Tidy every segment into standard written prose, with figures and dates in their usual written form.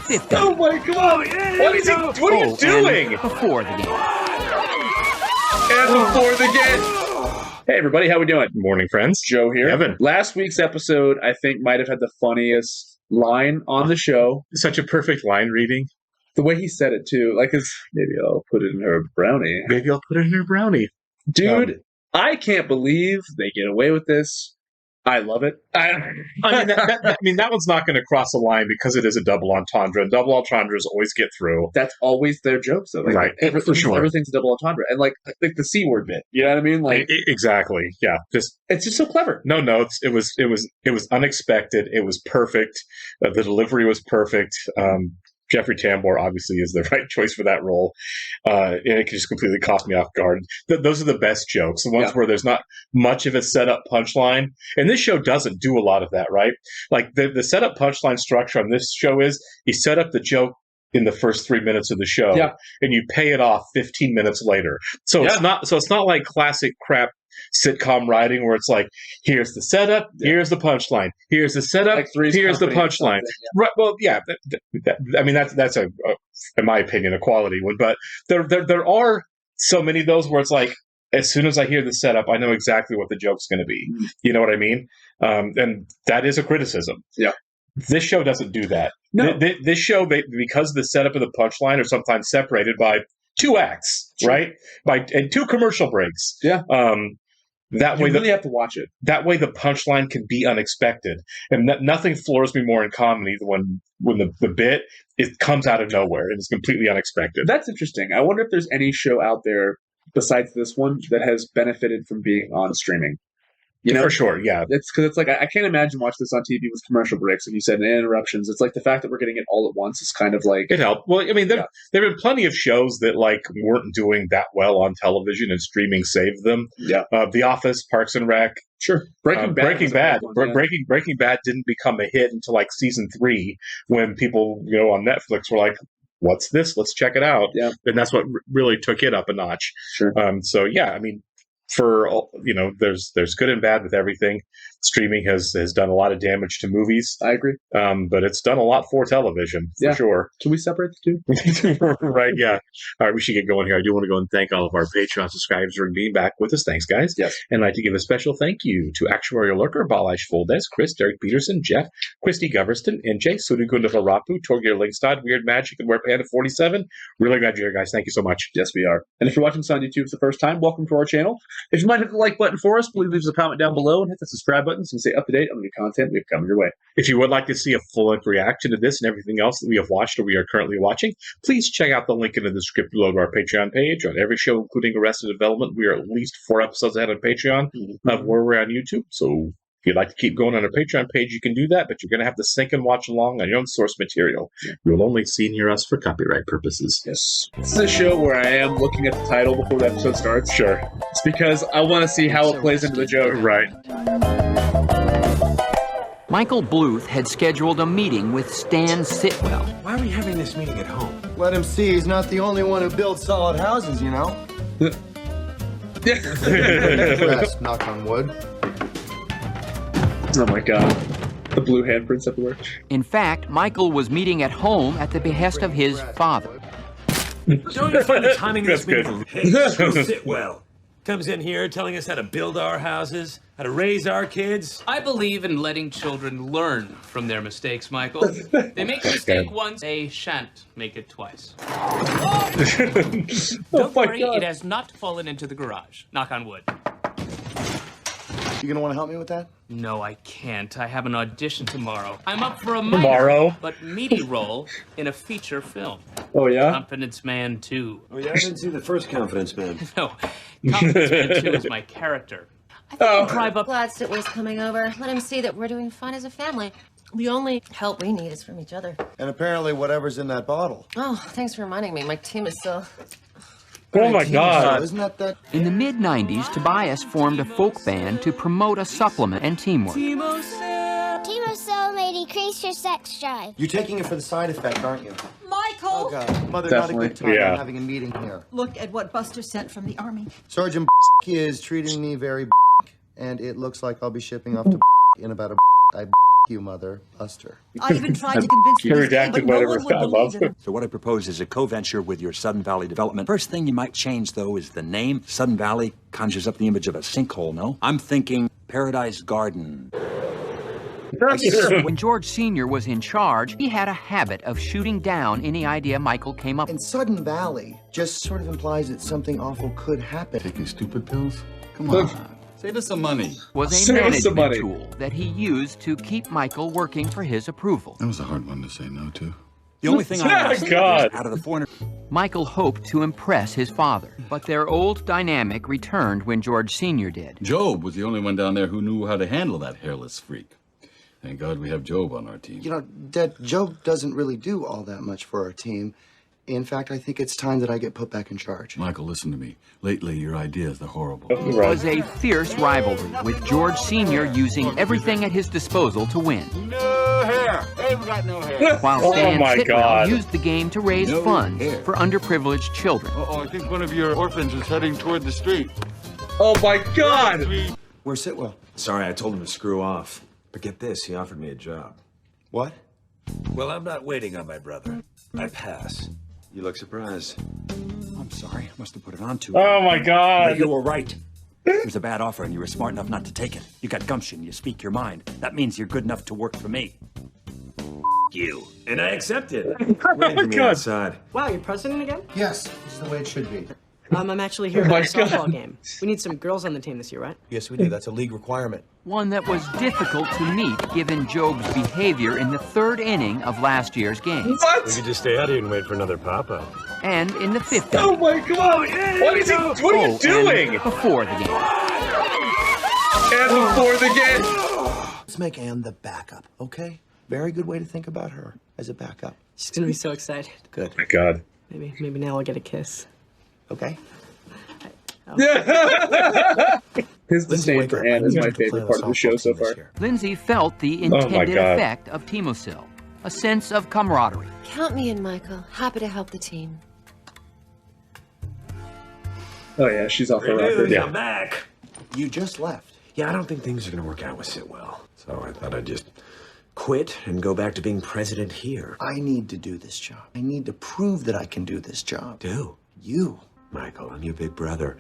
fifth Oh inning. my God! What are you doing? And before the game. And before the game. Hey everybody, how we doing? Morning, friends. Joe here. Evan. Last week's episode, I think, might have had the funniest line on the show. Such a perfect line reading. The way he said it too, like, maybe I'll put it in her brownie. Maybe I'll put it in her brownie. Dude, I can't believe they get away with this. I love it. I mean, that one's not going to cross a line because it is a double entendre. And double entendres always get through. That's always their jokes, though. Like, Right, for sure. Everything's a double entendre, and like the C word bit. You know what I mean? Like, Exactly. Yeah. it's just so clever. No notes. It was unexpected. It was perfect. The delivery was perfect. Jeffrey Tambor obviously is the right choice for that role. And it just completely caught me off guard. Those are the best jokes, the ones where there's not much of a setup punchline. And this show doesn't do a lot of that, right? Like the setup punchline structure on this show is you set up the joke in the first 3 minutes of the show, and you pay it off 15 minutes later. So it's not like classic crap sitcom writing where it's like, here's the setup, here's the punchline, here's the setup, like here's the punchline. Right? Well, yeah. I mean, that's a in my opinion, a quality one. But there are so many of those where it's like, as soon as I hear the setup, I know exactly what the joke's going to be. You know what I mean? And that is a criticism. Yeah. This show doesn't do that. No. This show, because the setup and the punchline are sometimes separated by 2 acts, right? And 2 commercial breaks. Yeah. That way, you really have to watch it. That way, the punchline can be unexpected, and nothing floors me more in comedy than when the bit it comes out of nowhere and it's completely unexpected. That's interesting. I wonder if there's any show out there besides this one that has benefited from being on streaming. You know? For sure, yeah. It's because it's like I can't imagine watching this on TV with commercial breaks, like you said, and interruptions. It's like the fact that we're getting it all at once is kind of like it helped. Well, I mean, there have been plenty of shows that like weren't doing that well on television, and streaming saved them. Yeah, The Office, Parks and Rec, sure. Breaking Bad. Breaking Bad didn't become a hit until like season 3, when people on Netflix were like, "What's this? Let's check it out." Yeah, and that's what really took it up a notch. Sure. So yeah, I mean. There's good and bad with everything. Streaming has done a lot of damage to movies. I agree. But it's done a lot for television, for sure. Can we separate the 2? Right, yeah. All right, we should get going here. I do want to go and thank all of our Patreon subscribers for being back with us. Thanks, guys. Yes. And I'd like to give a special thank you to Actuarial Lurker, Balash Foldes, Chris, Derek Peterson, Jeff, Christy Goverston, NJ, Sudagunda Varapu, Torgir Linkstad, Weird Magic, and WearPanda47. Really glad you're here, guys. Thank you so much. Yes, we are. And if you're watching this on YouTube for the first time, welcome to our channel. If you might hit the like button for us, please leave us a comment down below and hit the subscribe button so you can stay up to date on the new content we have coming your way. If you would like to see a full-length reaction to this and everything else that we have watched or we are currently watching, please check out the link in the description below to our Patreon page. On every show, including Arrested Development, we are at least 4 episodes ahead on Patreon of where we're on YouTube. So if you'd like to keep going on our Patreon page, you can do that, but you're going to have to sync and watch along on your own source material. You'll only see and hear us for copyright purposes. Yes. This is a show where I am looking at the title before the episode starts. Sure. It's because I want to see how it plays into the joke. Right. Michael Bluth had scheduled a meeting with Stan Sitwell. Why are we having this meeting at home? Let him see he's not the only one who builds solid houses, you know? Rest, knock on wood. Oh my God. The blue handprints everywhere. In fact, Michael was meeting at home at the behest of his father. Don't you find the timing of this That's meeting? Hey, Joe Sitwell comes in here telling us how to build our houses, how to raise our kids. I believe in letting children learn from their mistakes, Michael. They make a mistake once, they shan't make it twice. Don't worry, it has not fallen into the garage. Knock on wood. You gonna want to help me with that? No, I can't. I have an audition tomorrow. I'm up for a minor, but meaty role in a feature film. Oh, yeah? Confidence Man 2. Oh, yeah? I didn't see the first Confidence Man. No, Confidence Man 2 is my character. I think we'll drive up. Glad Sitwell's coming over. Let him see that we're doing fine as a family. The only help we need is from each other. And apparently whatever's in that bottle. Oh, thanks for reminding me. My team is so... Oh my God. Isn't that? In the mid-90s, Tobias formed a folk band to promote a supplement and teamwork. Timo may decrease your sex drive. You're taking it for the side effect, aren't you? Michael! Oh, God. Mother, Definitely. not a good time. Yeah. I'm having a meeting here. Look at what Buster sent from the army. Sergeant is treating me very and it looks like I'll be shipping off to in about a you, Mother, Buster. I even tried to convince you to stay, Redacted but no whatever one would I love. believe it. So what I propose is a co-venture with your Sudden Valley development. First thing you might change, though, is the name. Sudden Valley conjures up the image of a sinkhole, no? I'm thinking Paradise Garden. When George Sr. was in charge, he had a habit of shooting down any idea Michael came up And with. Sudden Valley just sort of implies that something awful could happen. Taking stupid pills? Come on. Save us some money. Was a Save us some management money. tool that he used to keep Michael working for his approval. That was a hard one to say no to. The only thing I ask God. is out of the 400... Michael hoped to impress his father, but their old dynamic returned when George Sr. did. Job was the only one down there who knew how to handle that hairless freak. Thank God we have Job on our team. You know, Dad, Joe doesn't really do all that much for our team. In fact, I think it's time that I get put back in charge. Michael, listen to me. Lately, your ideas are horrible. It was a fierce rivalry, with George Sr. using everything at his disposal to win. No hair! They've got no hair. While Oh Stan my Sitwell God. used the game to raise No funds hair. for underprivileged children. Uh-oh, I think one of your orphans is heading toward the street. Oh my God! Where's Sitwell? Sorry, I told him to screw off. But get this, he offered me a job. What? Well, I'm not waiting on my brother. I pass. You look surprised. I'm sorry, I must have put it on too. Oh my God. But you were right. It was a bad offer, and you were smart enough not to take it. You got gumption, you speak your mind. That means you're good enough to work for me. You. And I accepted. Waiting for me God. outside. Wow, you're president again? Yes, this is the way it should be. I'm actually here Oh my for a softball God. game. We need some girls on the team this year, right? Yes, we do. That's a league requirement. One that was difficult to meet given Job's behavior in the third inning of last year's game. What? We could just stay out here and wait for another pop-up. And in the fifth Oh inning. my God! What is he? What are you and doing? before the game. And before the game. Let's make Anne the backup, okay? Very good way to think about her as a backup. She's gonna be so excited. Good. My God. Maybe now I'll get a kiss. Okay. His disdain for Anne is my favorite part of the show so far. Lindsay felt the Oh my intended God. effect of Timosil, a sense of camaraderie. Count me in, Michael. Happy to help the team. Oh yeah, she's off the Good record. news, I'm back. You just left. Yeah, I don't think things are going to work out with Sitwell. So I thought I'd just quit and go back to being president here. I need to do this job. I need to prove that I can do this job. Do? You. Michael, I'm your big brother.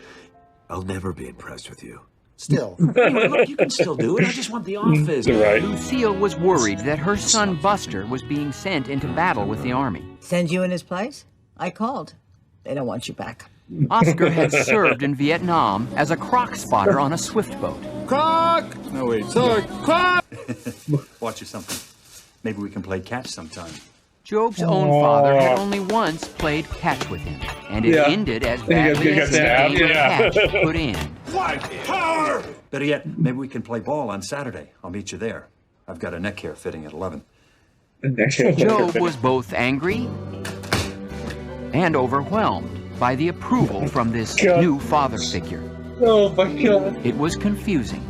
I'll never be impressed with you. Still. Anyway, look, you can still do it. I just want the office. Right. Lucille was worried that her son Buster was being sent into battle with the army. Send you in his place? I called. They don't want you back. Oscar had served in Vietnam as a croc spotter on a swift boat. Croc! No, wait. Sorry. Croc! Watch you something. Maybe we can play catch sometime. Job's own father had only once played catch with him, and it Yeah. ended as And he got- badly he as got the stabbed, game of yeah. catch could end. Power! Better yet, maybe we can play ball on Saturday. I'll meet you there. I've got a neck hair fitting at 11. Job was both angry and overwhelmed by the approval from this God. new father figure. Oh my God! It was confusing.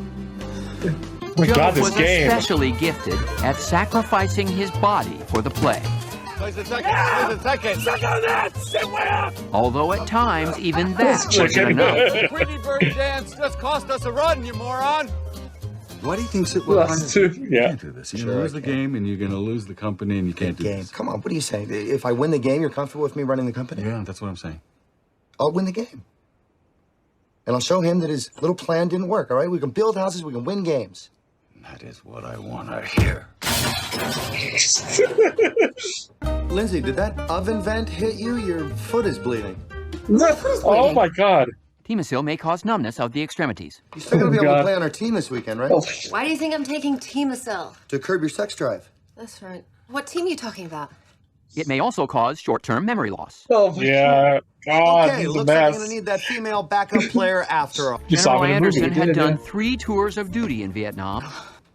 My Job God, this was game. especially gifted at sacrificing his body for the play. Wait a second. Suck on that! Sitwell! Although at times even that wasn't Chicken. enough. Pretty bird dance just cost us a run, you moron! Why do you think Sitwell Lost two. Yeah. can't do this? You're gonna lose the game, and you're gonna lose the company, and you can't do Game. this. Come on, what are you saying? If I win the game, you're comfortable with me running the company? Yeah, that's what I'm saying. I'll win the game. And I'll show him that his little plan didn't work, all right? We can build houses, we can win games. That is what I want to hear. Lindsay, did that oven vent hit you? Your foot is bleeding. Oh my God. Timosil may cause numbness of the extremities. You're still gonna be able God. to play on our team this weekend, right? Why do you think I'm taking Timosil? To curb your sex drive. That's right. What team are you talking about? It may also cause short-term memory loss. Oh my Yeah. God, Okay, this is a looks like I'm mess. gonna need that female backup player after all. You saw General him in the movie. Anderson had did it, done yeah. 3 tours of duty in Vietnam.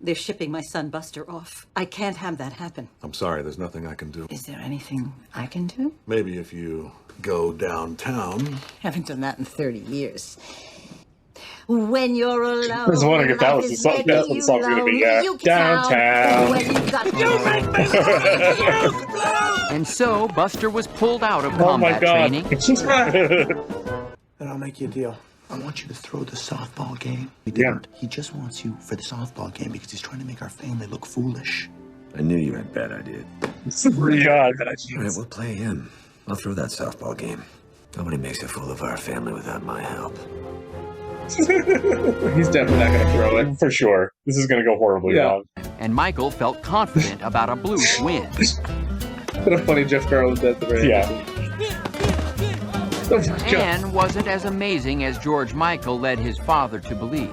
They're shipping my son Buster off. I can't have that happen. I'm sorry, there's nothing I can do. Is there anything I can do? Maybe if you go downtown. Haven't done that in 30 years. When you're alone, I was wondering if that was the song. That's what the song's gonna be. Yeah. Downtown. And so Buster was pulled out of Oh my combat God. training And I'll make you a deal. I want you to throw the softball game. He Yeah. didn't. He just wants you for the softball game because he's trying to make our family look foolish. I knew you had bad ideas. God. All right, we'll play him. I'll throw that softball game. Nobody makes a fool of our family without my help. He's definitely not going to throw it. For sure. This is going to go horribly wrong. And Michael felt confident about a Blues win. What a funny Jeff Garland at the very end. And wasn't as amazing as George Michael led his father to believe.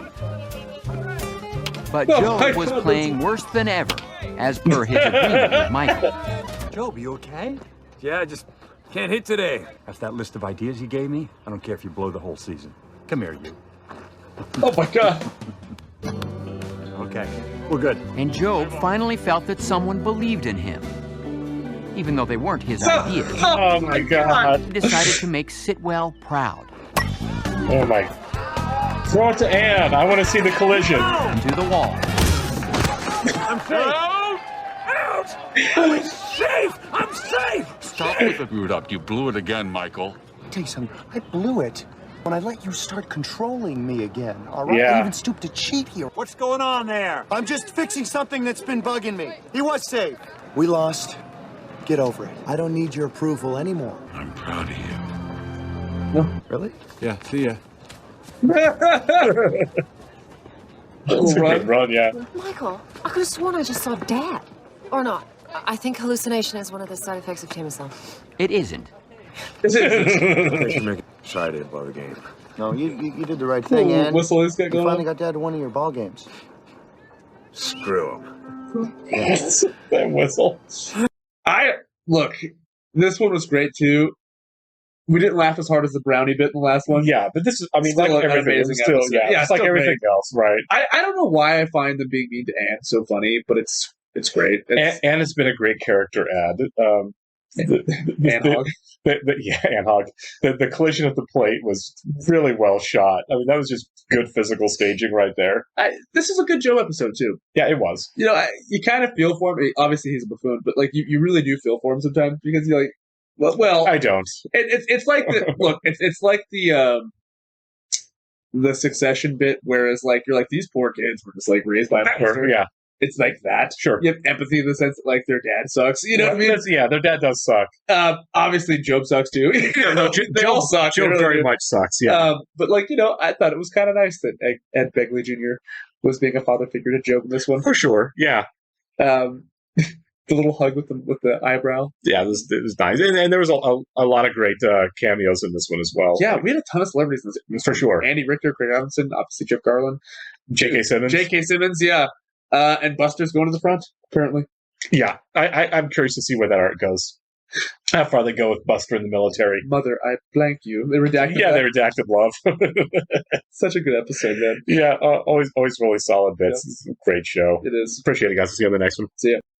But Oh Job my was God, playing worse than ever, as per his agreement with Michael. Job, you okay? Yeah, I just can't hit today. That's that list of ideas you gave me? I don't care if you blow the whole season. Come here, you. Oh my God. Okay, we're good. And Job finally felt that someone believed in him, even though they weren't his ideas. Oh my God. He decided to make Sitwell proud. Oh my. Throw it to Anne. I want to see the collision. Into the wall. I'm safe. Out! I'm safe! I'm safe! Stop with the boot up. You blew it again, Michael. I'll tell you something. I blew it when I let you start controlling me again. All right? Yeah. I even stooped to cheat here. What's going on there? I'm just fixing something that's been bugging me. He was safe. We lost. Get over it. I don't need your approval anymore. I'm proud of you. Really? Yeah, see ya. It's a good run, yeah. Michael, I could have sworn I just saw Dad. Or not. I think hallucination is one of the side effects of Jameson. It isn't. They should make Sorry I didn't blow the game. No, you did the right thing, Cool and whistle he's got you going finally on. got Dad to one of your ball games. Screw him. That whistle. Look, this one was great too. We didn't laugh as hard as the brownie bit in the last one. Yeah, but this is, I mean, Still like an everything, amazing it's still, episode. yeah, Yeah, it's like still everything else, right? I don't know why I find them being mean to Anne so funny, but it's great. Anne has been a great character add. Anne Hogg. Yeah, Anne Hogg. The collision at the plate was really well shot. I mean, that was just good physical staging right there. This is a good Joe episode too. Yeah, it was. You know, you kind of feel for him. Obviously, he's a buffoon, but like you really do feel for him sometimes because you're like, well, I don't. It's like the look. It's like the Succession bit, whereas like you're like these poor kids were just like raised by a monster. Yeah, it's like that. Sure. You have empathy in the sense that like their dad sucks. You know what I mean? Yeah, their dad does suck. Obviously, Job sucks too. No, they all suck. Job very much sucks. Yeah. But like I thought it was kind of nice that Ed Begley Jr. was being a father figure to Job in this one For sure. Yeah. The little hug with the eyebrow. Yeah, it was nice, and there was a lot of great cameos in this one as well. Yeah, we had a ton of celebrities in this for sure. Andy Richter, Craig Robinson, obviously Jeff Garland, J.K. Simmons, yeah, and Buster's going to the front apparently. Yeah, I'm curious to see where that art goes. How far they go with Buster in the military. Mother, I blank you. They redacted. Yeah, they redacted love. Such a good episode, man. Yeah, always really solid bits. Yeah. It's a great show. It is. Appreciate it, guys. See you on the next one. See ya.